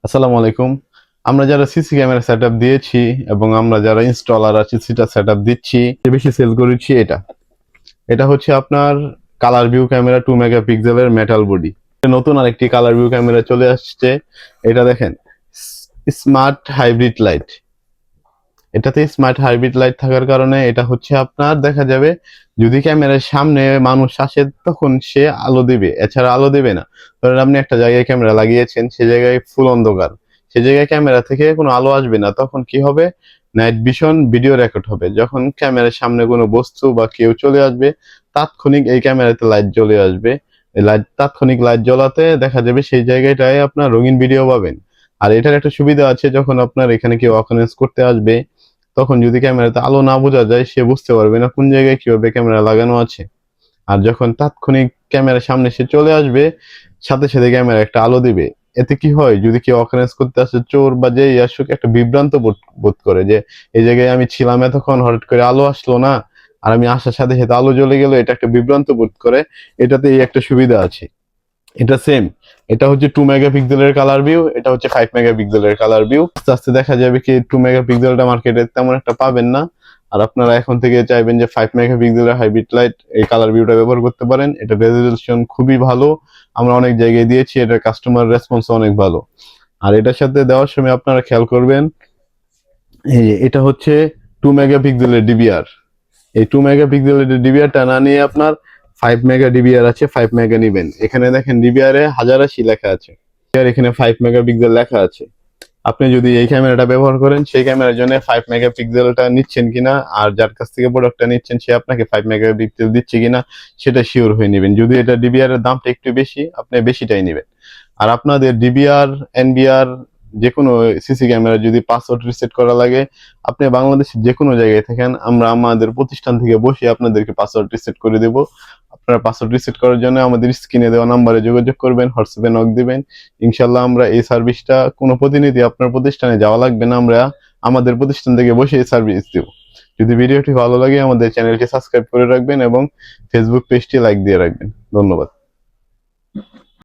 আসসালামু আলাইকুম। আমরা যারা সিসি ক্যামেরা সেটআপ দিয়েছি এবং আমরা যারা ইনস্টলার আছি সেটা সেটআপ দিচ্ছি, বেশি সেল করেছি এটা। এটা হচ্ছে আপনার কালার ভিউ ক্যামেরা 2 মেগাপিক্সেলের মেটাল বডি। নতুন আরেকটি কালার ভিউ ক্যামেরা চলে আসছে। এটা দেখেন, স্মার্ট হাইব্রিড লাইট। এটাতে স্মার্ট হাইব্রিড লাইট থাকার কারণে এটা হচ্ছে আপনার দেখা যাবে যদি ক্যামেরার সামনে মানুষ আসে তখন সে আলো দিবে, এছাড়া আলো দিবে না। ধরেন আপনি একটা জায়গায় ক্যামেরা লাগিয়েছেন, সে জায়গায় ফুল অন্ধকার, সে জায়গায় ক্যামেরা থেকে কোনো আলো আসবে না, তখন কি হবে? নাইট ভিশন ভিডিও রেকর্ড হবে। যখন ক্যামেরার সামনে কোনো বস্তু বা কেউ চলে আসবে, তাৎক্ষণিক এই ক্যামেরাতে লাইট জ্বলে আসবে। এই লাইট তাৎক্ষণিক লাইট জ্বলাতে দেখা যাবে সেই জায়গাটায় আপনার রঙিন ভিডিও পাবেন। আর এটার একটা সুবিধা আছে, যখন আপনার এখানে কেউ অকারেন্স করতে আসবে তখন যদি ক্যামেরাতে আলো না বোঝা যায়, সে বুঝতে পারবে না কোন জায়গায় কিভাবে ক্যামেরা লাগানো আছে। আর যখন তাৎক্ষণিক ক্যামেরার সামনে সে চলে আসবে, সাথে সাথে ক্যামেরা একটা আলো দিবে। এতে কি হয়, যদি কেউ অকারেন্স করতে আসে, চোর বা যেই আসুক, একটা বিভ্রান্ত বোধ বোধ করে যে এই জায়গায় আমি ছিলাম এতক্ষণ, হঠাৎ করে আলো আসলো না, আর আমি আসার সাথে সাথে আলো জ্বলে গেল, এটা একটা বিভ্রান্ত বোধ করে। এটাতে এই একটা সুবিধা আছে। এটা সেম, এটা হচ্ছে 2 মেগাপিক্সেলের কালার ভিউ, এটা হচ্ছে 5 মেগাপিক্সেলের কালার ভিউ। আস্তে আস্তে দেখা যাবে কি 2 মেগাপিক্সেলটা মার্কেটে তেমন একটা পাবেন না। আর আপনারা এখন থেকে চাইবেন যে 5 মেগাপিক্সেলের হাইব্রিড লাইট এই কালার ভিউটা ব্যবহার করতে পারেন। এটা রেজলিউশন খুবই ভালো, আমরা অনেক জায়গায় দিয়েছি, এটার কাস্টমার রেসপন্স অনেক ভালো। আর এটার সাথে দেওয়ার সময় আপনারা খেয়াল করবেন, এই যে এটা হচ্ছে 2 মেগাপিক্সেলের ডিবিআর। এই 2 মেগাপিক্সেলের ডিবিআরটা না নিয়ে আপনার 5 মেগা ডিবিআর আছে, 5 মেগা নিবেন। এখানে দেখেন ডিবিআর এ 1080 লেখা আছে, আর এখানে 5 মেগাপিক্সেল লেখা আছে। আপনি যদি এই ক্যামেরাটা ব্যবহার করেন, সেই ক্যামেরার জন্য 5 মেগাপিক্সেলটা নিচ্ছেন কিনা, আর যার কাছ থেকে প্রোডাক্টটা নিচ্ছেন সে আপনাকে 5 মেগাপিক্সেল দিচ্ছে কিনা সেটা শিওর হয়ে নেবেন। যদি এটা ডিবিআর এর দামটা একটু বেশি, আপনি বেশিটাই নেবেন। আর আপনাদের ডিবিআর, এনবিআর, যে কোনো সিসি ক্যামেরা যদি পাসওয়ার্ড রিসেট করা লাগে, আপনি বাংলাদেশের যে কোনো জায়গায় থাকেন, আমরা আমাদের প্রতিষ্ঠান থেকে বসে আপনাদেরকে পাসওয়ার্ড রিসেট করে দেব। আপনারা পাসওয়ার্ড রিসেট করার জন্য আমাদের স্ক্রিনে দেওয়া নাম্বারে যোগাযোগ করবেন, হোয়াটসঅ্যাপে নক দিবেন। ইনশাল্লাহ আমরা এই সার্ভিসটা, কোনো প্রতিনিধি আপনার প্রতিষ্ঠানে যাওয়া লাগবে না, আমরা আমাদের প্রতিষ্ঠান থেকে বসে এই সার্ভিস দেব। যদি ভিডিওটি ভালো লাগে আমাদের চ্যানেলটি সাবস্ক্রাইব করে রাখবেন এবং ফেসবুক পেজটি লাইক দিয়ে রাখবেন। ধন্যবাদ।